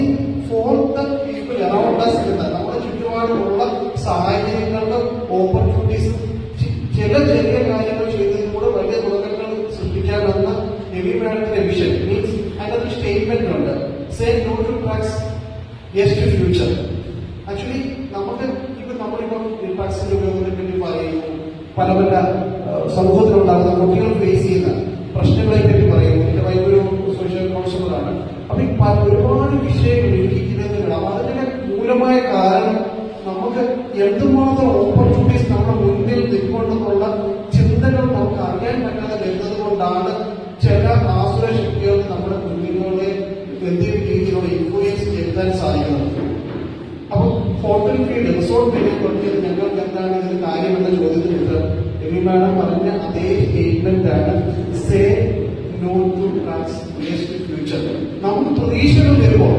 Something for the people around us എന്ന് നമ്മുടെ ചുറ്റുപാടുമുള്ള സാഹചര്യങ്ങൾക്ക് ഓപ്പർച്യൂണിറ്റീസ് ചില ചെറിയ കാര്യങ്ങൾ ചെയ്തതിലൂടെ വലിയ തുടക്കങ്ങൾ സൃഷ്ടിക്കാമെന്ന രവി മാഡത്തിന്റെ വിഷൻ മീൻസ് അതിനകത്ത് സ്റ്റേറ്റ്മെന്റ് ഉണ്ട് say no to drugs yes to future. Actually നമുക്ക് നമ്മളിപ്പം ഡ്രഗ്സിന്റെ ഉപയോഗത്തെ പറ്റി പറയുന്നു, പല പല സമൂഹത്തിലുണ്ടാകുന്ന കുട്ടികൾ ഫേസ് ചെയ്യുന്ന പ്രശ്നങ്ങളെ പറ്റി പറയുന്നു. എന്റെ വൈഫ് ഒരു സോഷ്യൽ കൗൺസിലറാണ്. അപ്പൊ ഈ ഒരുപാട് വിഷയങ്ങൾ ഇരിക്കുന്നതിനുള്ള അതിന്റെ മൂലമായ കാരണം നമുക്ക് എന്തുമാത്രം ഓപ്പർച്യൂണിറ്റീസ് നമ്മുടെ മുന്നിൽ നിൽക്കൊണ്ടെന്നുള്ള ചിന്തകൾ നമുക്ക് അറിയാൻ പറ്റാതെ വരുന്നത് കൊണ്ടാണ് ചില ആസുര ശക്തികൾക്ക് നമ്മുടെ കുഞ്ഞുങ്ങളെ എന്തെങ്കിലും രീതിയിലുള്ള ഇൻഫ്ലുവൻസ് ചെലുത്താൻ സാധിക്കുന്നത്. അപ്പൊ ഹോട്ടൽ ഫീൽഡ് റിസോർട്ട് ഫീൽഡിൽ തുടങ്ങിയത് ഞങ്ങൾക്ക് എന്താണ് ഇതിന് കാര്യമെന്ന ചോദ്യത്തിനുണ്ട് രവി മാഡം പറഞ്ഞ അതേ സ്റ്റേറ്റ്മെന്റ് ആണ് say no to drugs yes to future. നമുക്ക് പ്രതീക്ഷകൾ വരുമ്പോൾ